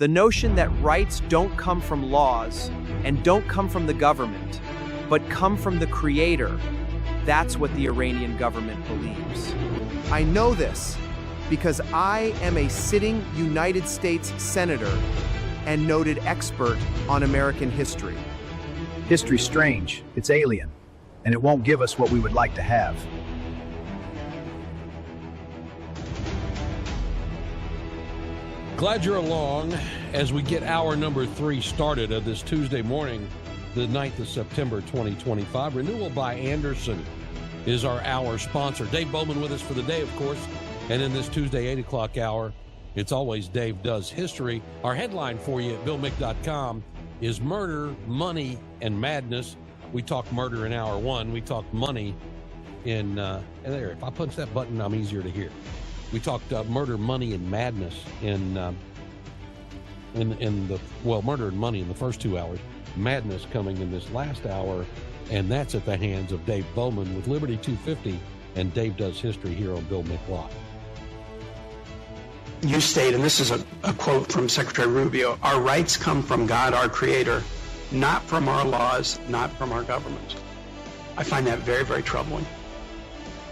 The notion that rights don't come from laws and don't come from the government, but come from the Creator, that's what the Iranian government believes. I know this because I am a sitting United States Senator and noted expert on American history. History's strange, it's alien, and it won't give us what we would like to have. Glad you're along as we get hour number 3 started of this Tuesday morning, the 9th of September, 2025. Renewal by Anderson is our hour sponsor. Dave Bowman with us for the day, of course. And in this Tuesday 8 o'clock hour, it's always Dave Does History. Our headline for you at BillMick.com is Murder, Money, and Madness. We talk murder in hour 1. We talk money in, there, if I punch that button, I'm easier to hear. We talked murder, money, and madness in the murder and money in the first 2 hours. Madness coming in this last hour, and that's at the hands of Dave Bowman with Liberty 250 and Dave Does History here on Bill Mick Live. You state, and this is a quote from Secretary Rubio, our rights come from God, our Creator, not from our laws, not from our government. I find that very, very troubling.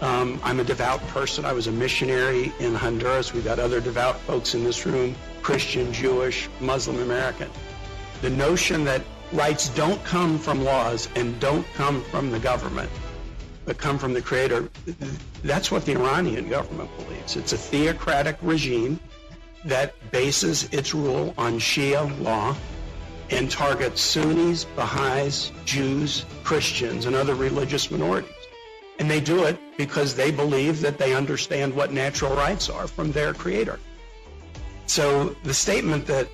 I'm a devout person. I was a missionary in Honduras. We've got other devout folks in this room, Christian, Jewish, Muslim, American. The notion that rights don't come from laws and don't come from the government, but come from the Creator, that's what the Iranian government believes. It's a theocratic regime that bases its rule on Shia law and targets Sunnis, Baha'is, Jews, Christians, and other religious minorities. And they do it because they believe that they understand what natural rights are from their Creator. So the statement that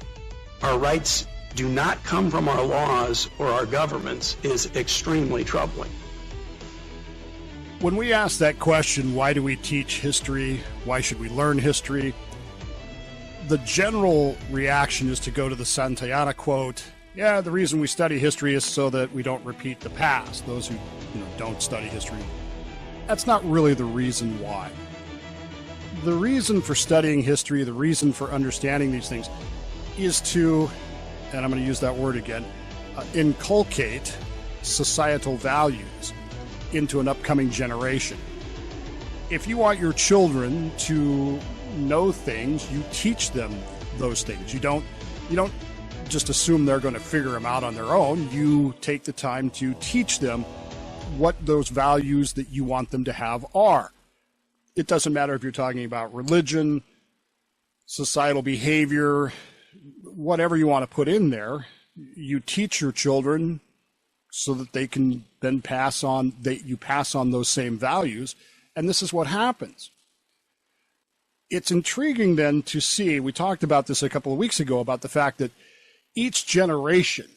our rights do not come from our laws or our governments is extremely troubling. When we ask that question, why do we teach history? Why should we learn history? The general reaction is to go to the Santayana quote, yeah, the reason we study history is so that we don't repeat the past. Those who don't study history. That's not really the reason why. The reason for studying history, the reason for understanding these things is to, and I'm going to use that word again, inculcate societal values into an upcoming generation. If you want your children to know things, you teach them those things. You don't just assume they're going to figure them out on their own. You take the time to teach them what those values that you want them to have are. It doesn't matter if you're talking about religion, societal behavior, whatever you want to put in there. You teach your children so that they can then pass on those same values, and this is what happens. It's intriguing then to see, we talked about this a couple of weeks ago, about the fact that each generation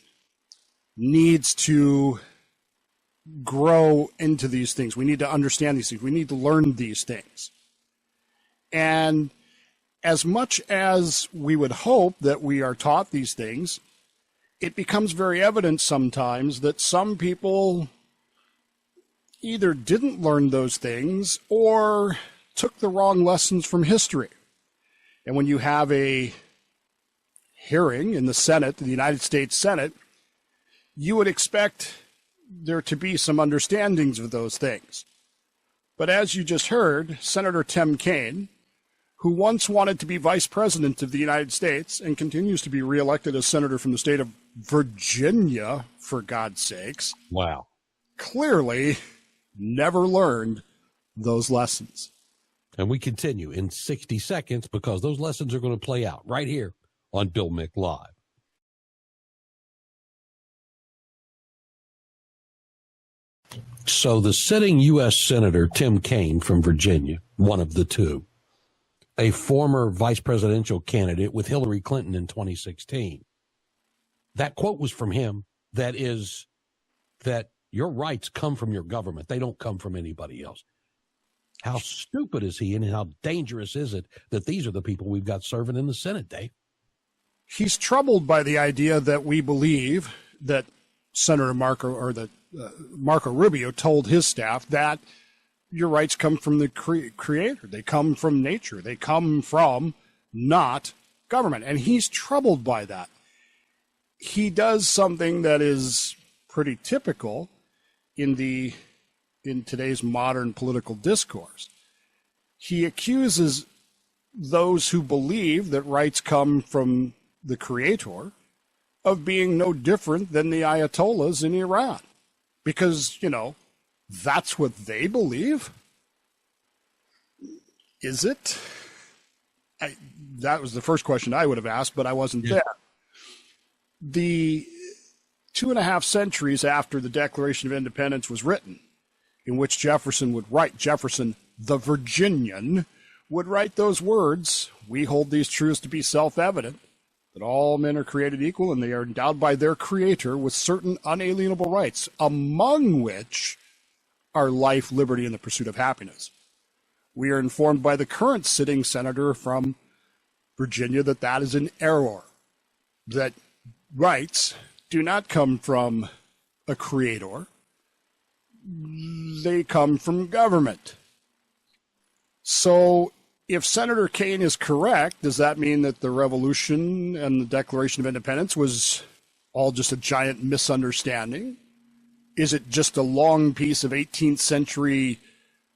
needs to grow into these things. We need to understand these things. We need to learn these things. And as much as we would hope that we are taught these things, it becomes very evident sometimes that some people either didn't learn those things or took the wrong lessons from history. And when you have a hearing in the Senate, the United States Senate, you would expect there to be some understandings of those things. But as you just heard, Senator Tim Kaine, who once wanted to be vice president of the United States and continues to be reelected as senator from the state of Virginia, for God's sakes. Wow. Clearly never learned those lessons. And we continue in 60 seconds because those lessons are going to play out right here on Bill Mick Live. So the sitting U.S. Senator Tim Kaine from Virginia, one of the two, a former vice presidential candidate with Hillary Clinton in 2016. That quote was from him, that is that your rights come from your government. They don't come from anybody else. How stupid is he, and how dangerous is it that these are the people we've got serving in the Senate, Dave? He's troubled by the idea that we believe that Senator Marco Rubio told his staff that your rights come from the Creator. They come from nature. They come from not government. And he's troubled by that. He does something that is pretty typical in today's modern political discourse. He accuses those who believe that rights come from the Creator of being no different than the Ayatollahs in Iran. Because, that's what they believe. Is it? That was the first question I would have asked, but I wasn't there. The 2.5 centuries after the Declaration of Independence was written, in which Jefferson, the Virginian, would write those words, "We hold these truths to be self-evident, that all men are created equal and they are endowed by their Creator with certain unalienable rights, among which are life, liberty, and the pursuit of happiness." We are informed by the current sitting senator from Virginia that is an error, that rights do not come from a creator. They come from government. So if Senator Kane is correct, does that mean that the Revolution and the Declaration of Independence was all just a giant misunderstanding? Is it just a long piece of 18th century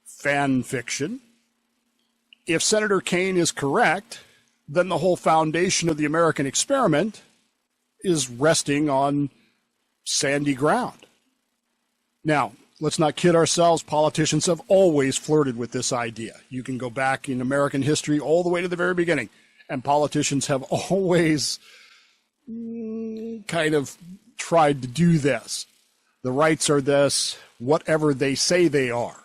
fan fiction? If Senator Kane is correct, then the whole foundation of the American experiment is resting on sandy ground. Now, let's not kid ourselves. Politicians have always flirted with this idea. You can go back in American history all the way to the very beginning, and politicians have always kind of tried to do this. The rights are this, whatever they say they are.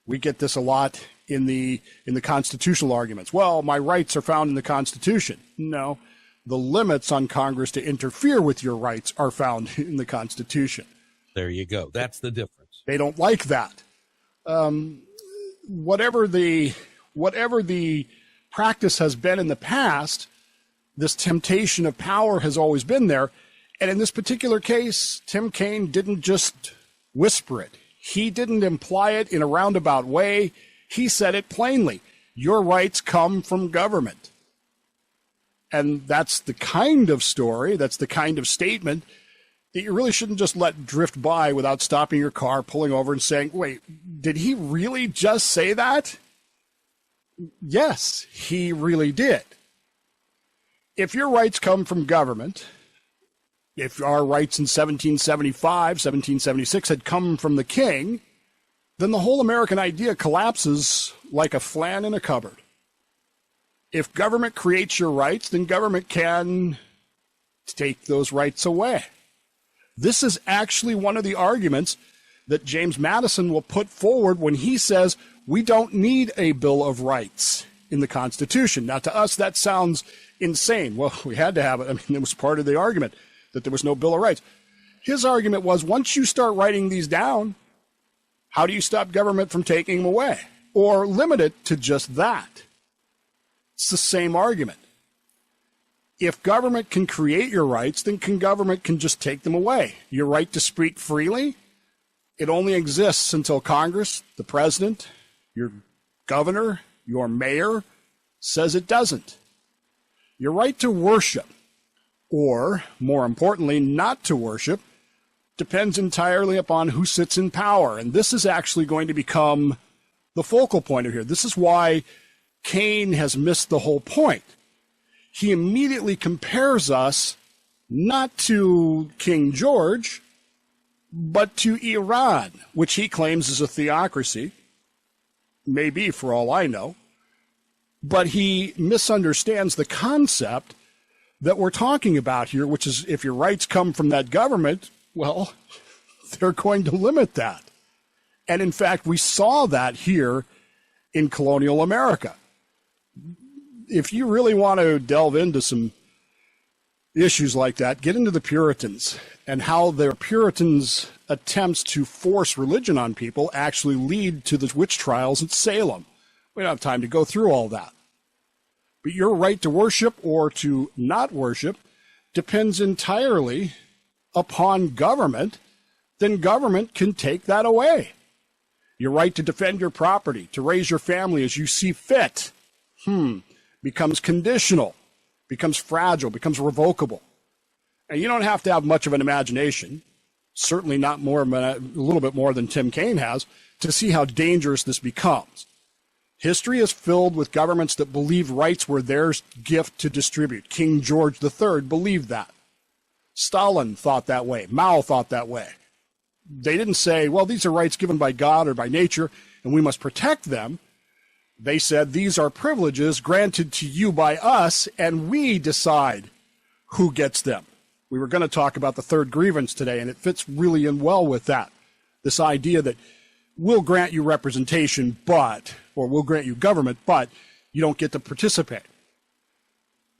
We get this a lot in the constitutional arguments. Well, my rights are found in the Constitution. No, the limits on Congress to interfere with your rights are found in the Constitution. There you go. That's the difference. They don't like that. Whatever the practice has been in the past, this temptation of power has always been there. And in this particular case, Tim Kaine didn't just whisper it. He didn't imply it in a roundabout way. He said it plainly. Your rights come from government. And that's the kind of story, that's the kind of statement that you really shouldn't just let drift by without stopping your car, pulling over and saying, wait, did he really just say that? Yes, he really did. If your rights come from government, if our rights in 1775, 1776 had come from the king, then the whole American idea collapses like a flan in a cupboard. If government creates your rights, then government can take those rights away. This is actually one of the arguments that James Madison will put forward when he says we don't need a Bill of Rights in the Constitution. Now, to us, that sounds insane. Well, we had to have it. I mean, it was part of the argument that there was no Bill of Rights. His argument was, once you start writing these down, how do you stop government from taking them away or limit it to just that? It's the same argument. If government can create your rights, then government can just take them away. Your right to speak freely, it only exists until Congress, the president, your governor, your mayor says it doesn't. Your right to worship, or more importantly, not to worship, depends entirely upon who sits in power. And this is actually going to become the focal point of here. This is why Kaine has missed the whole point. He immediately compares us not to King George, but to Iran, which he claims is a theocracy. Maybe, for all I know. But he misunderstands the concept that we're talking about here, which is if your rights come from that government, well, they're going to limit that. And in fact, we saw that here in colonial America. If you really want to delve into some issues like that, get into the Puritans and how their Puritans' attempts to force religion on people actually lead to the witch trials at Salem. We don't have time to go through all that. But your right to worship or to not worship depends entirely upon government, then government can take that away. Your right to defend your property, to raise your family as you see fit, becomes conditional. becomes fragile, becomes revocable. And you don't have to have much of an imagination, certainly not more, a little bit more than Tim Kaine has, to see how dangerous this becomes. History is filled with governments that believed rights were their gift to distribute. King George III believed that. Stalin thought that way. Mao thought that way. They didn't say, well, these are rights given by God or by nature, and we must protect them. They said, these are privileges granted to you by us, and we decide who gets them. We were going to talk about the third grievance today, and it fits really in well with that. This idea that we'll grant you representation, or we'll grant you government, but you don't get to participate.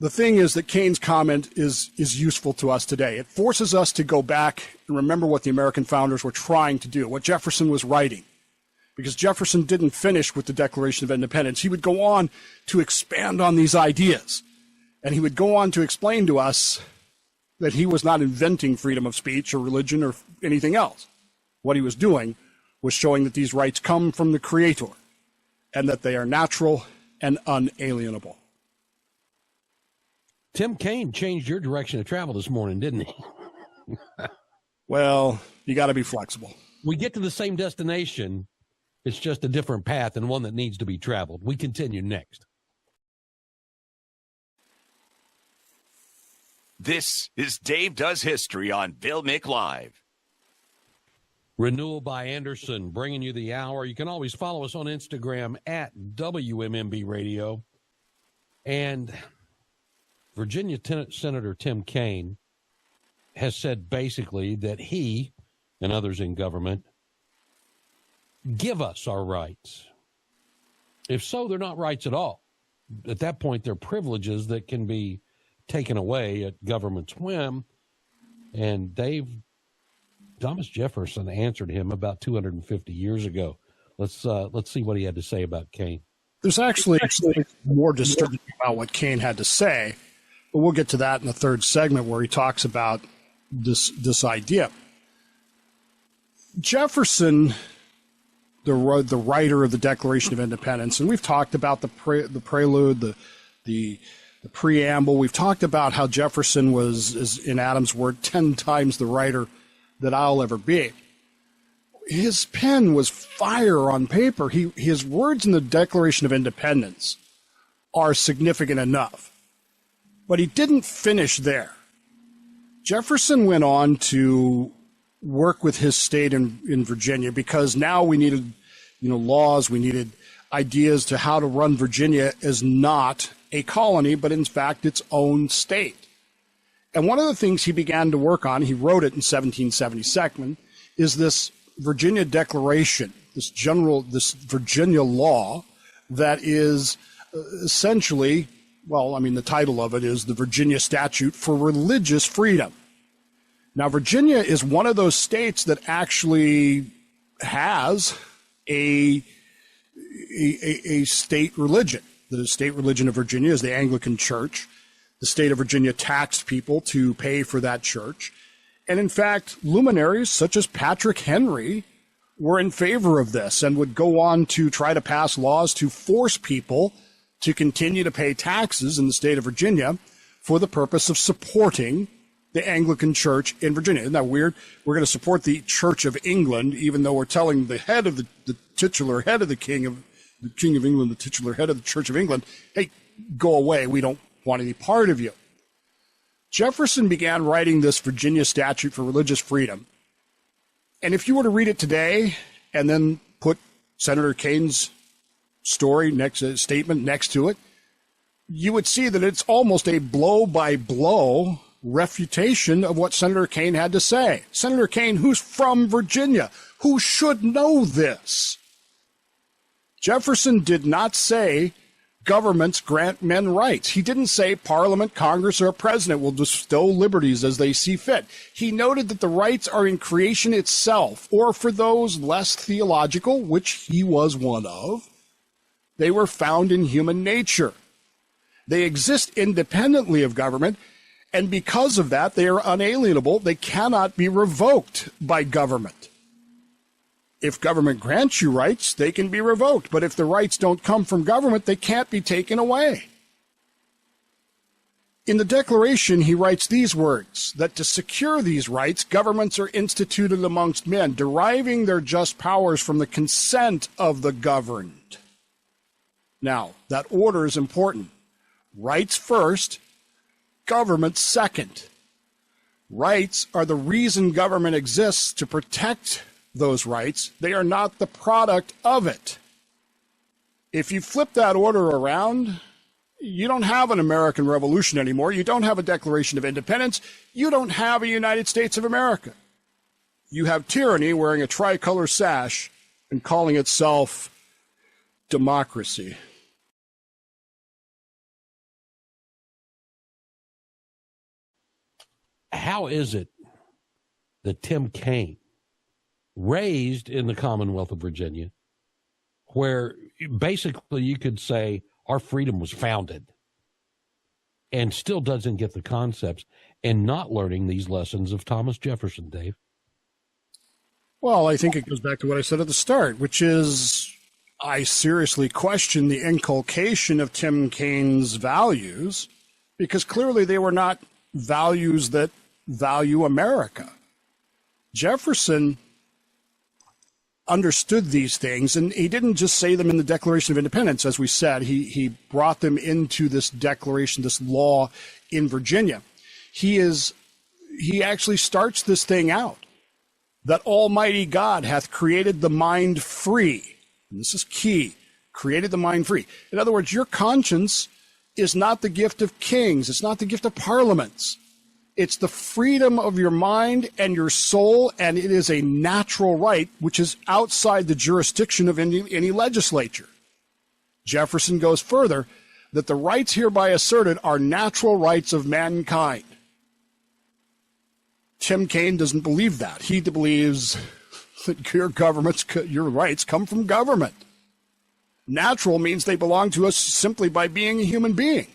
The thing is that Kaine's comment is useful to us today. It forces us to go back and remember what the American founders were trying to do, what Jefferson was writing. Because Jefferson didn't finish with the Declaration of Independence. He would go on to expand on these ideas. And he would go on to explain to us that he was not inventing freedom of speech or religion or anything else. What he was doing was showing that these rights come from the Creator and that they are natural and unalienable. Tim Kaine changed your direction of travel this morning, didn't he? Well, you got to be flexible. We get to the same destination. It's just a different path and one that needs to be traveled. We continue next. This is Dave Does History on Bill Mick Live. Renewal by Anderson, bringing you the hour. You can always follow us on Instagram at WMMB Radio. And Virginia Senator Tim Kaine has said basically that he and others in government give us our rights. If so, they're not rights at all. At that point, they're privileges that can be taken away at government's whim. And Thomas Jefferson answered him about 250 years ago. Let's see what he had to say about Kaine. There's actually more disturbing about what Kaine had to say, but we'll get to that in the third segment where he talks about this idea. Jefferson, the writer of the Declaration of Independence, and we've talked about the prelude, the preamble. We've talked about how Jefferson was, in Adams' word, 10 times the writer that I'll ever be. His pen was fire on paper. His words in the Declaration of Independence are significant enough. But he didn't finish there. Jefferson went on to work with his state in Virginia because now we needed, laws, we needed ideas to how to run Virginia as not a colony, but in fact its own state. And one of the things he began to work on, he wrote it in 1777, is this Virginia Declaration, this Virginia law that is essentially, the title of it is the Virginia Statute for Religious Freedom. Now, Virginia is one of those states that actually has a state religion. The state religion of Virginia is the Anglican Church. The state of Virginia taxed people to pay for that church. And in fact, luminaries such as Patrick Henry were in favor of this and would go on to try to pass laws to force people to continue to pay taxes in the state of Virginia for the purpose of supporting the Anglican Church in Virginia. Isn't that weird? We're going to support the Church of England, even though we're telling the head of the titular head of the King of England, the titular head of the Church of England, hey, go away. We don't want any part of you. Jefferson began writing this Virginia Statute for Religious Freedom. And if you were to read it today and then put Senator Kaine's statement next to it, you would see that it's almost a blow-by-blow refutation of what Senator Kaine had to say. Senator Kaine, who's from Virginia, who should know this. Jefferson did not say governments grant men rights. He didn't say Parliament, Congress, or a president will bestow liberties as they see fit. He noted that the rights are in creation itself, or for those less theological, which he was one of, they were found in human nature. They exist independently of government, and because of that, they are unalienable. They cannot be revoked by government. If government grants you rights, they can be revoked. But if the rights don't come from government, they can't be taken away. In the Declaration, he writes these words, that to secure these rights, governments are instituted amongst men, deriving their just powers from the consent of the governed. Now, that order is important. Rights first, government second. Rights are the reason government exists, to protect those rights. They are not the product of it. If you flip that order around, you don't have an American Revolution anymore. You don't have a Declaration of Independence. You don't have a United States of America. You have tyranny wearing a tricolor sash and calling itself democracy. How is it that Tim Kaine, raised in the Commonwealth of Virginia, where basically you could say our freedom was founded, and still doesn't get the concepts and not learning these lessons of Thomas Jefferson, Dave? Well, I think it goes back to what I said at the start, which is I seriously question the inculcation of Tim Kaine's values, because clearly they were not values that value America. Jefferson understood these things, and he didn't just say them in the Declaration of Independence. As we said, he brought them into this declaration, this law in Virginia. He actually starts this thing out, that Almighty God hath created the mind free. And this is key, created the mind free. In other words, your conscience is not the gift of kings. It's not the gift of parliaments. It's the freedom of your mind and your soul, and it is a natural right which is outside the jurisdiction of any legislature. Jefferson goes further, that the rights hereby asserted are natural rights of mankind. Tim Kaine doesn't believe that. He believes that your rights come from government. Natural means they belong to us simply by being a human being.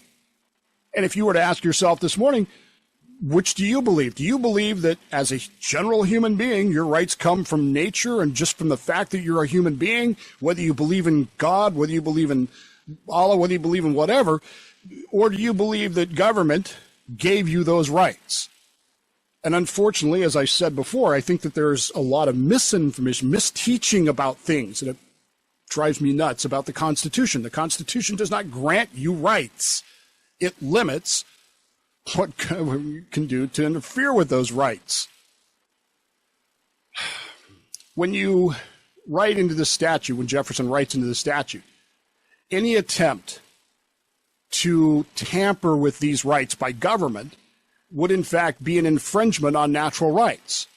And if you were to ask yourself this morning, which do you believe? Do you believe that as a general human being, your rights come from nature and just from the fact that you're a human being, whether you believe in God, whether you believe in Allah, whether you believe in whatever, or do you believe that government gave you those rights? And unfortunately, as I said before, I think that there's a lot of misinformation, misteaching about things, and it drives me nuts about the Constitution. The Constitution does not grant you rights. It limits what you can do to interfere with those rights. When you write into the statute, when Jefferson writes into the statute, any attempt to tamper with these rights by government would in fact be an infringement on natural rights.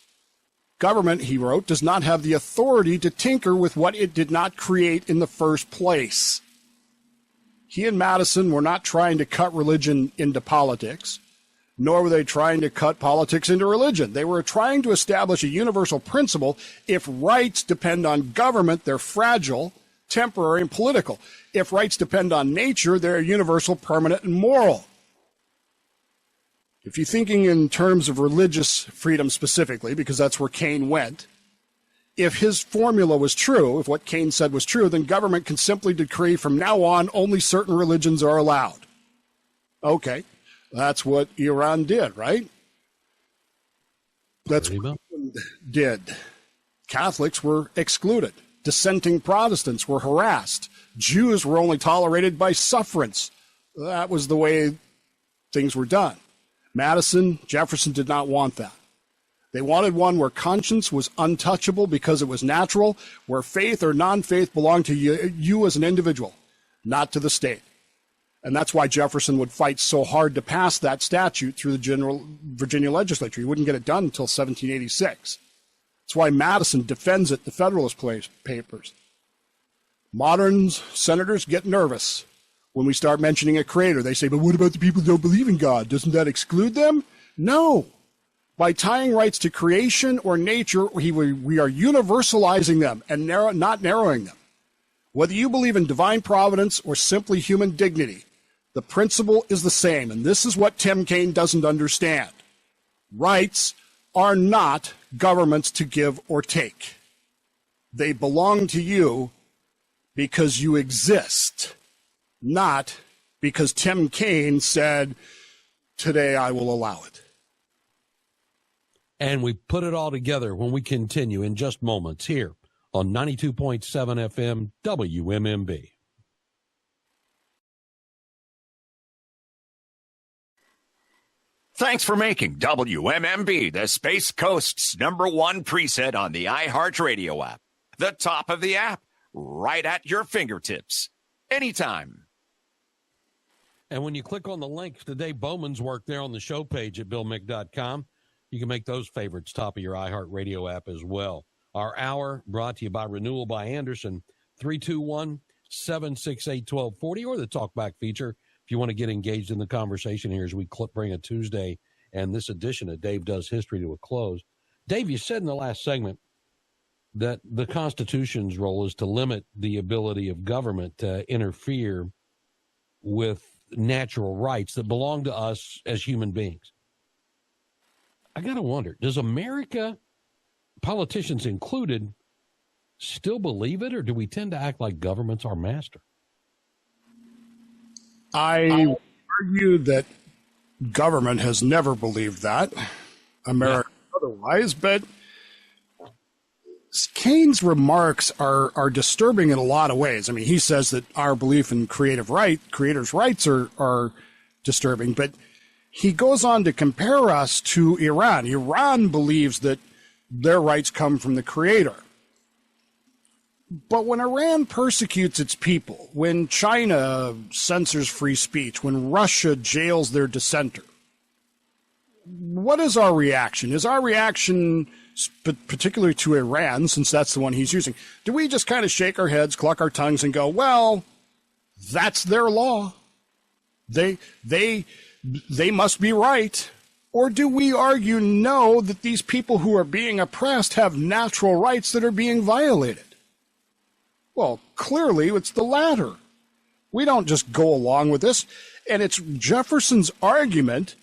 Government, he wrote, does not have the authority to tinker with what it did not create in the first place. He and Madison were not trying to cut religion into politics, nor were they trying to cut politics into religion. They were trying to establish a universal principle. If rights depend on government, they're fragile, temporary, and political. If rights depend on nature, they're universal, permanent, and moral. If you're thinking in terms of religious freedom specifically, because that's where Kaine went, if his formula was true, if what Kaine said was true, then government can simply decree from now on only certain religions are allowed. Okay, that's what Iran did, right? That's what England did. Catholics were excluded. Dissenting Protestants were harassed. Jews were only tolerated by sufferance. That was the way things were done. Madison, Jefferson did not want that. They wanted one where conscience was untouchable because it was natural, where faith or non-faith belonged to you as an individual, not to the state. And that's why Jefferson would fight so hard to pass that statute through the general Virginia legislature. He wouldn't get it done until 1786. That's why Madison defends it in the Federalist Papers. Modern senators get nervous when we start mentioning a creator. They say, but what about the people who don't believe in God? Doesn't that exclude them? No. By tying rights to creation or nature, we are universalizing them and not narrowing them. Whether you believe in divine providence or simply human dignity, the principle is the same. And this is what Tim Kaine doesn't understand. Rights are not governments to give or take. They belong to you because you exist, not because Tim Kaine said, today I will allow it. And we put it all together when we continue in just moments here on 92.7 FM WMMB. Thanks for making WMMB the Space Coast's #1 preset on the iHeartRadio app. The top of the app, right at your fingertips, anytime. And when you click on the link to Dave Bowman's work there on the show page at BillMick.com, you can make those favorites top of your iHeartRadio app as well. Our hour brought to you by Renewal by Anderson, 321-768-1240, or the Talkback feature if you want to get engaged in the conversation here as we bring a Tuesday and this edition of Dave Does History to a close. Dave, you said in the last segment that the Constitution's role is to limit the ability of government to interfere with natural rights that belong to us as human beings. I got to wonder, does America, politicians included, still believe it, or do we tend to act like government's our master? I argue that government has never believed that, America otherwise, but Keynes' remarks are disturbing in a lot of ways. I mean, he says that our belief in creators' rights are disturbing, but he goes on to compare us to Iran. Iran believes that their rights come from the Creator. But when Iran persecutes its people, when China censors free speech, when Russia jails their dissenter, what is our reaction? Is our reaction, particularly to Iran, since that's the one he's using, do we just kind of shake our heads, cluck our tongues, and go, well, that's their law. They must be right. Or do we argue, no, that these people who are being oppressed have natural rights that are being violated? Well, clearly it's the latter. We don't just go along with this. And it's Jefferson's argument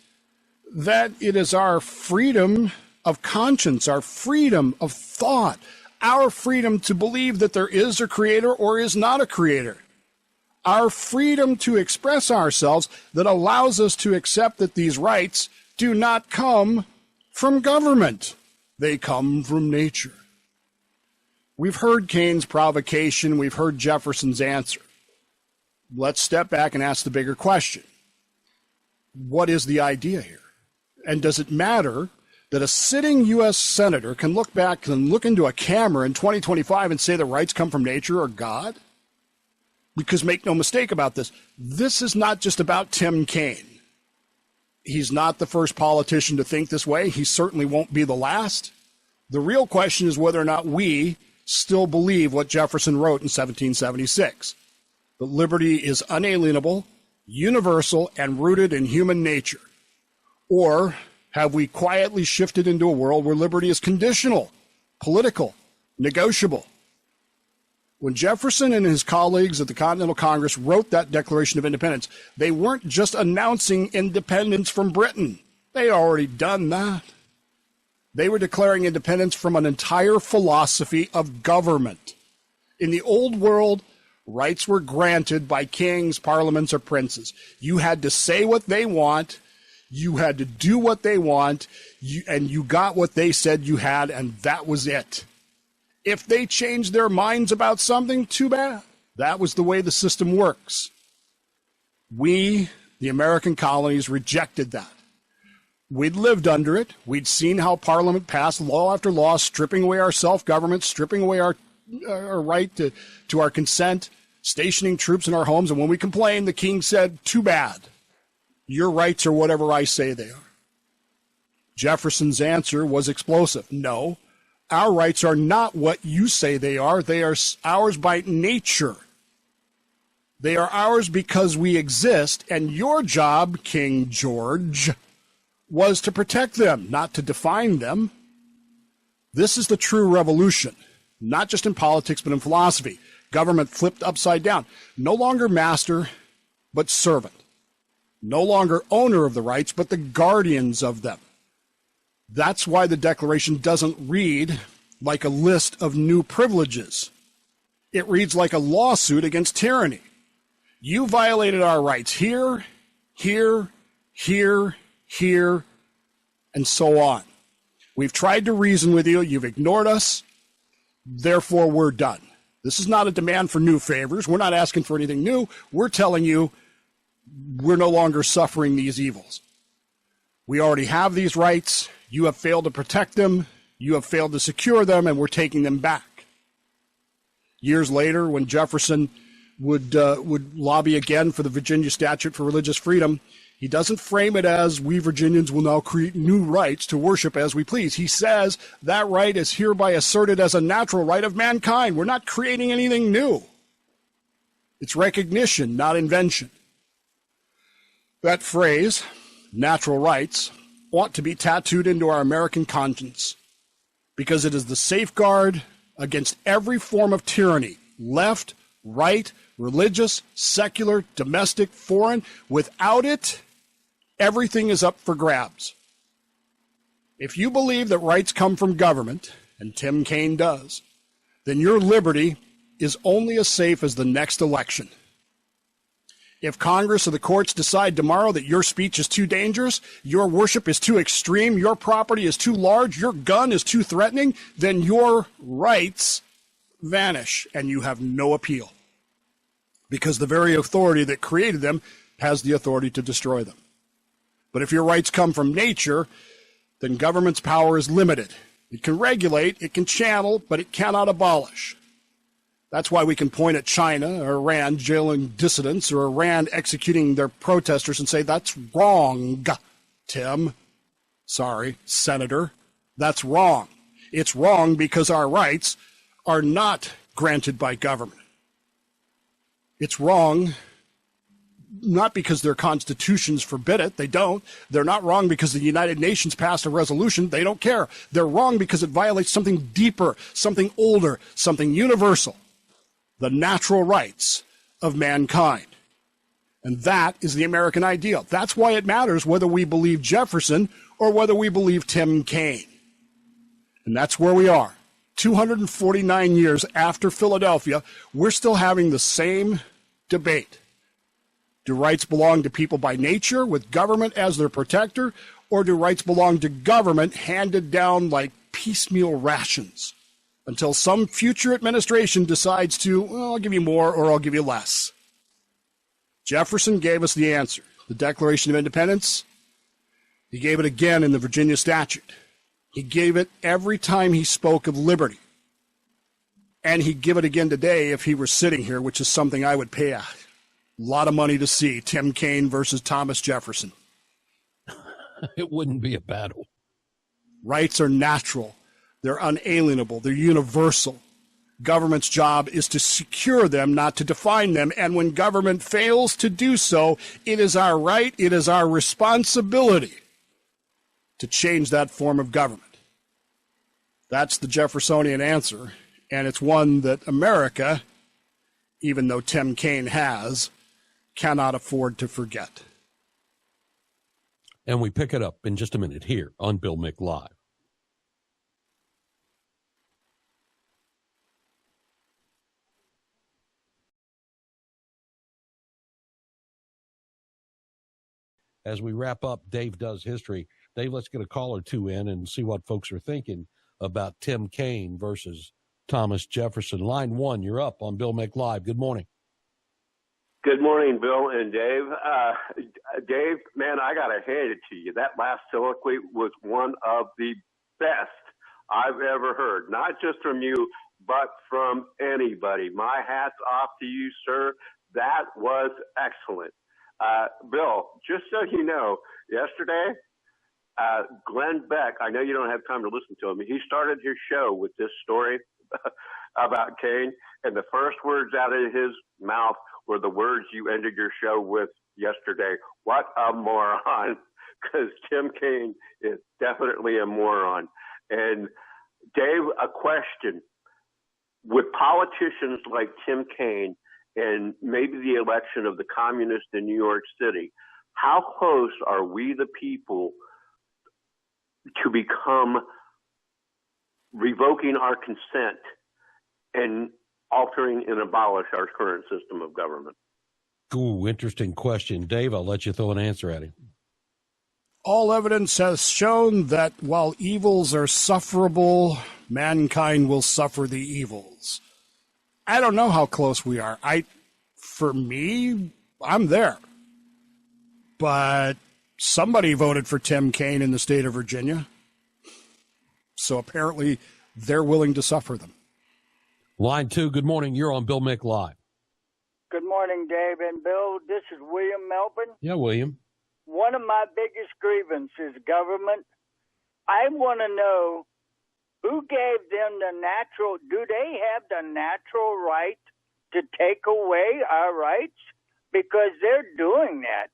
that it is our freedom of conscience, our freedom of thought, our freedom to believe that there is a creator or is not a creator, our freedom to express ourselves that allows us to accept that these rights do not come from government. They come from nature. We've heard Keynes' provocation. We've heard Jefferson's answer. Let's step back and ask the bigger question. What is the idea here? And does it matter that a sitting U.S. senator can look back and look into a camera in 2025 and say the rights come from nature or God? Because make no mistake about this, this is not just about Tim Kaine. He's not the first politician to think this way. He certainly won't be the last. The real question is whether or not we still believe what Jefferson wrote in 1776, that liberty is unalienable, universal, and rooted in human nature. Or have we quietly shifted into a world where liberty is conditional, political, negotiable? When Jefferson and his colleagues at the Continental Congress wrote that Declaration of Independence, they weren't just announcing independence from Britain. They had already done that. They were declaring independence from an entire philosophy of government. In the old world, rights were granted by kings, parliaments, or princes. You had to say what they want, you had to do what they want, and you got what they said you had, and that was it. If they changed their minds about something, too bad. That was the way the system works. We, the American colonies, rejected that. We'd lived under it. We'd seen how Parliament passed law after law, stripping away our self-government, stripping away our right to our consent, stationing troops in our homes. And when we complained, the king said, too bad. Your rights are whatever I say they are. Jefferson's answer was explosive. No, our rights are not what you say they are. They are ours by nature. They are ours because we exist. And your job, King George, was to protect them, not to define them. This is the true revolution, not just in politics, but in philosophy. Government flipped upside down. No longer master, but servant. No longer owner of the rights, but the guardians of them. That's why the Declaration doesn't read like a list of new privileges. It reads like a lawsuit against tyranny. You violated our rights here, here, here, here, and so on. We've tried to reason with you. You've ignored us. Therefore, we're done. This is not a demand for new favors. We're not asking for anything new. We're telling you we're no longer suffering these evils. We already have these rights. You have failed to protect them. You have failed to secure them, and we're taking them back. Years later, when Jefferson would lobby again for the Virginia Statute for Religious Freedom, he doesn't frame it as we Virginians will now create new rights to worship as we please. He says that right is hereby asserted as a natural right of mankind. We're not creating anything new. It's recognition, not invention. That phrase, natural rights, ought to be tattooed into our American conscience because it is the safeguard against every form of tyranny, left, right, religious, secular, domestic, foreign. Without it, everything is up for grabs. If you believe that rights come from government, and Tim Kaine does, then your liberty is only as safe as the next election. If Congress or the courts decide tomorrow that your speech is too dangerous, your worship is too extreme, your property is too large, your gun is too threatening, then your rights vanish and you have no appeal. Because the very authority that created them has the authority to destroy them. But if your rights come from nature, then government's power is limited. It can regulate, it can channel, but it cannot abolish. That's why we can point at China or Iran jailing dissidents or Iran executing their protesters and say, that's wrong, Tim. Sorry, Senator. That's wrong. It's wrong because our rights are not granted by government. It's wrong not because their constitutions forbid it. They don't. They're not wrong because the United Nations passed a resolution. They don't care. They're wrong because it violates something deeper, something older, something universal. The natural rights of mankind. And that is the American ideal. That's why it matters whether we believe Jefferson or whether we believe Tim Kaine. And that's where we are. 249 years after Philadelphia, we're still having the same debate. Do rights belong to people by nature with government as their protector, or do rights belong to government handed down like piecemeal rations? Until some future administration decides to, well, I'll give you more or I'll give you less. Jefferson gave us the answer. The Declaration of Independence, he gave it again in the Virginia Statute. He gave it every time he spoke of liberty. And he'd give it again today if he were sitting here, which is something I would pay a lot of money to see. Tim Kaine versus Thomas Jefferson. It wouldn't be a battle. Rights are natural. They're unalienable. They're universal. Government's job is to secure them, not to define them. And when government fails to do so, it is our right, it is our responsibility to change that form of government. That's the Jeffersonian answer. And it's one that America, even though Tim Kaine has, cannot afford to forget. And we pick it up in just a minute here on Bill Mick Live. As we wrap up Dave Does History, Dave, let's get a call or two in and see what folks are thinking about Tim Kaine versus Thomas Jefferson. Line 1, you're up on Bill Mick Live. Good morning. Good morning, Bill and Dave. Dave, man, I got to hand it to you. That last soliloquy was one of the best I've ever heard, not just from you, but from anybody. My hat's off to you, sir. That was excellent. Bill, just so you know, yesterday, Glenn Beck, I know you don't have time to listen to him, he started his show with this story about Kaine, and the first words out of his mouth were the words you ended your show with yesterday. What a moron, because Tim Kaine is definitely a moron. And Dave, a question. With politicians like Tim Kaine and maybe the election of the communists in New York City, how close are we the people to become revoking our consent and altering and abolish our current system of government? Ooh, interesting question. Dave, I'll let you throw an answer at him. All evidence has shown that while evils are sufferable, mankind will suffer the evils. I don't know how close we are. For me, I'm there. But somebody voted for Tim Kaine in the state of Virginia. So apparently they're willing to suffer them. Line 2, good morning. You're on Bill Mick Live. Good morning, Dave and Bill. This is William Melbourne. Yeah, William. One of my biggest grievances is government. I want to know who gave them do they have the natural right to take away our rights? Because they're doing that.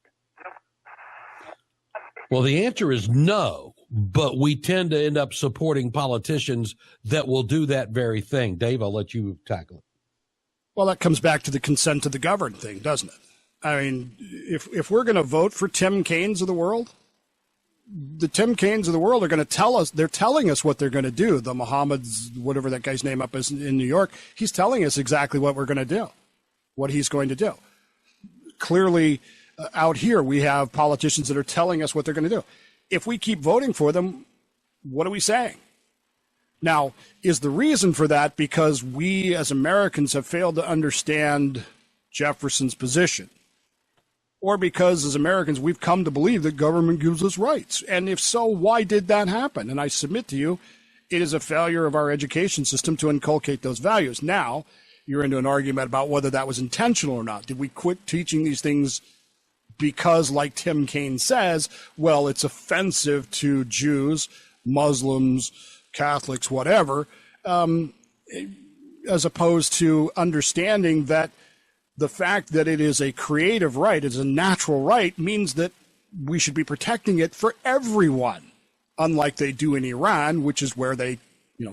Well, the answer is no, but we tend to end up supporting politicians that will do that very thing. Dave, I'll let you tackle it. Well, that comes back to the consent of the governed thing, doesn't it? I mean, if we're going to vote for Tim Kaines of the world, the Tim Kaines of the world are going to tell us, they're telling us what they're going to do. The Mohammed's, whatever that guy's name up is in New York, he's telling us exactly what we're going to do, what he's going to do. Clearly, out here, we have politicians that are telling us what they're going to do. If we keep voting for them, what are we saying? Now, is the reason for that because we as Americans have failed to understand Jefferson's position? Or because as Americans, we've come to believe that government gives us rights? And if so, why did that happen? And I submit to you, it is a failure of our education system to inculcate those values. Now, you're into an argument about whether that was intentional or not. Did we quit teaching these things because, like Tim Kaine says, well, it's offensive to Jews, Muslims, Catholics, whatever, as opposed to understanding that the fact that it is a creative right, it's a natural right, means that we should be protecting it for everyone, unlike they do in Iran, which is where they,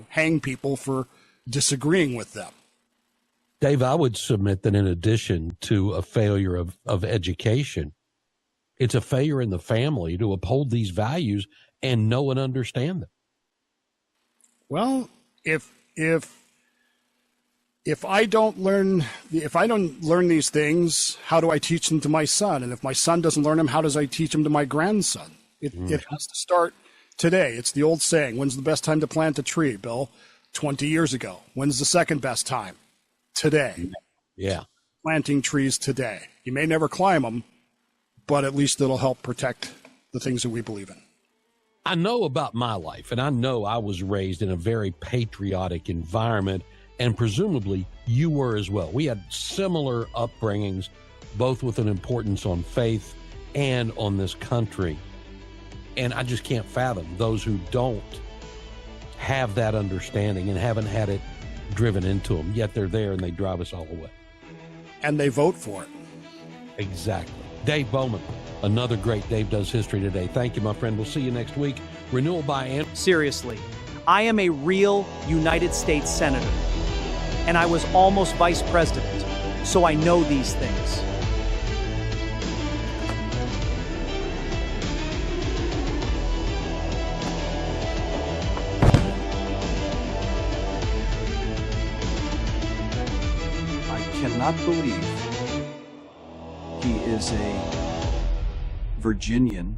hang people for disagreeing with them. Dave, I would submit that in addition to a failure of education, it's a failure in the family to uphold these values and know and understand them. Well, if I don't learn these things, how do I teach them to my son? And if my son doesn't learn them, how does I teach them to my grandson? It has to start today. It's the old saying, when's the best time to plant a tree, Bill? 20 years ago. When's the second best time? Today. Yeah. Planting trees today. You may never climb them, but at least it'll help protect the things that we believe in. I know about my life, and I know I was raised in a very patriotic environment, and presumably you were as well. We had similar upbringings, both with an importance on faith and on this country. And I just can't fathom those who don't have that understanding and haven't had it driven into them, yet they're there and they drive us all away. And they vote for it. Exactly. Dave Bowman, another great Dave Does History Today. Thank you, my friend. We'll see you next week. Renewal by Seriously, I am a real United States Senator, and I was almost Vice President, so I know these things. I cannot believe he is a Virginian